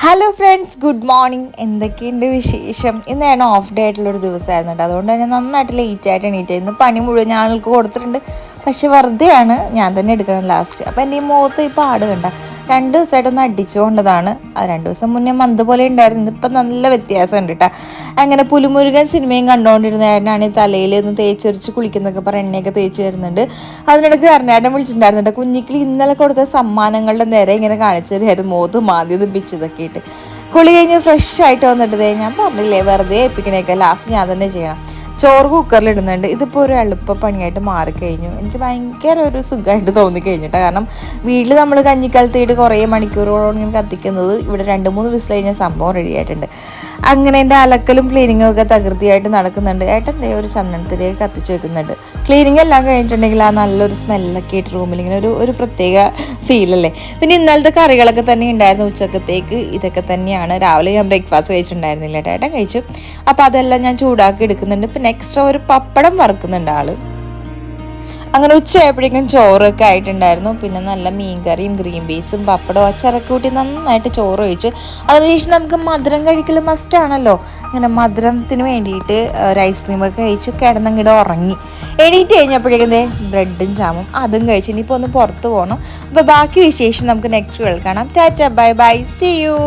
Hello friends, good morning. എന്തൊക്കെയുണ്ട് വിശേഷം? ഇന്നാണ് ഓഫ് ഡേ ആയിട്ടുള്ളൊരു ദിവസമായിരുന്നു കേട്ടോ. അതുകൊണ്ട് തന്നെ നന്നായിട്ട് ലേറ്റായിട്ട് എണീറ്റ്. ഇന്ന് പണി മുഴുവൻ ഞങ്ങൾക്ക് കൊടുത്തിട്ടുണ്ട്. പക്ഷെ വെറുതെയാണ് ഞാൻ തന്നെ എടുക്കണം ലാസ്റ്റ്. അപ്പോൾ എൻ്റെ ഈ മുഖത്ത് ഇപ്പോൾ ആട് കണ്ട 2 ദിവസമായിട്ടൊന്ന് അടിച്ചുകൊണ്ടതാണ്. അത് 2 ദിവസം മുന്നേ മന്ത് പോലെ ഉണ്ടായിരുന്നു. ഇപ്പം നല്ല വ്യത്യാസമുണ്ട് കേട്ടോ. അങ്ങനെ പുലിമുരുകൻ സിനിമയും കണ്ടുകൊണ്ടിരുന്നതാണ് ഈ തലയിൽ ഒന്ന് തേച്ചൊരിച്ച് കുളിക്കുന്നൊക്കെ പറഞ്ഞ് എണ്ണയൊക്കെ തേച്ച് തരുന്നുണ്ട്. അതിനിടയ്ക്ക് കരഞ്ഞാട്ടം വിളിച്ചിട്ടുണ്ടായിരുന്നുണ്ട്. കുഞ്ഞിക്കിളി ഇന്നലെ കൊടുത്ത സമ്മാനങ്ങളുടെ നേരെ ഇങ്ങനെ കാണിച്ചു തരുമായിരുന്നു, മുഖത്ത് മാന്തിയതും പിച്ചതൊക്കെ ഇട്ട്. കുളി കഴിഞ്ഞ് ഫ്രഷ് ആയിട്ട് വന്നിട്ട് ഞാൻ പറഞ്ഞില്ലേ വെറുതെ ഏൽപ്പിക്കണേക്കെ ലാസ്റ്റ് ഞാൻ തന്നെ ചെയ്യണം. ചോറ് കുക്കറിലിടുന്നുണ്ട്. ഇതിപ്പോൾ ഒരു എളുപ്പ പണിയായിട്ട് മാറിക്കഴിഞ്ഞു. എനിക്ക് ഭയങ്കര ഒരു സുഖമായിട്ട് തോന്നിക്കഴിഞ്ഞിട്ട്. കാരണം വീട്ടിൽ നമ്മൾ കഞ്ഞിക്കാലത്തേട്ട് കുറേ മണിക്കൂറുകളോളം ഇങ്ങനെ കത്തിക്കുന്നത് ഇവിടെ 2-3 വിസിൽ കഴിഞ്ഞാൽ സംഭവം റെഡി ആയിട്ടുണ്ട്. അങ്ങനെ എൻ്റെ അലക്കലും ക്ലീനിങ്ങും ഒക്കെ തകൃതിയായിട്ട് നടക്കുന്നുണ്ട്. ഏട്ടൻ ദേ ഒരു ചന്ദനത്തിലേക്ക് കത്തിച്ച് വെക്കുന്നുണ്ട്. ക്ലീനിങ് എല്ലാം കഴിഞ്ഞിട്ടുണ്ടെങ്കിൽ ആ നല്ലൊരു സ്മെല്ലൊക്കെ ആയിട്ട് റൂമിൽ ഇങ്ങനെ ഒരു പ്രത്യേക ഫീലല്ലേ. പിന്നെ ഇന്നലത്തെ കറികളൊക്കെ തന്നെ ഉണ്ടായിരുന്നു ഉച്ചക്കത്തേക്ക്. ഇതൊക്കെ തന്നെയാണ്. രാവിലെ ഞാൻ ബ്രേക്ക്ഫാസ്റ്റ് കഴിച്ചിട്ടുണ്ടായിരുന്നില്ല, ഏട്ടൻ കഴിച്ചു. അപ്പോൾ അതെല്ലാം ഞാൻ ചൂടാക്കി എടുക്കുന്നുണ്ട്. പിന്നെ എക്സ്ട്രാ ഒരു പപ്പടം വറുക്കുന്നുണ്ട് ആള്. അങ്ങനെ ഉച്ചയായപ്പോഴേക്കും ചോറൊക്കെ ആയിട്ടുണ്ടായിരുന്നു. പിന്നെ നല്ല മീൻകറിയും ഗ്രീൻ പീസും പപ്പടവും അച്ചാറൊക്കെ കൂട്ടി നന്നായിട്ട് ചോറ് കഴിച്ചു. അതിനുശേഷം നമുക്ക് മധുരം കഴിക്കൽ മസ്റ്റാണല്ലോ. ഇങ്ങനെ മധുരത്തിന് വേണ്ടിയിട്ട് ഒരു ഐസ്ക്രീമൊക്കെ കഴിച്ചു കിടന്നങ്ങിടെ ഉറങ്ങി. എണീറ്റ് കഴിഞ്ഞപ്പോഴേക്കും ബ്രെഡും ജാമും അതും കഴിച്ചു. ഇനിയിപ്പോൾ ഒന്ന് പുറത്ത് പോകണം. അപ്പോൾ ബാക്കി വിശേഷം നമുക്ക് നെക്സ്റ്റ് കേൾക്കണം. Tata, bye bye, see U.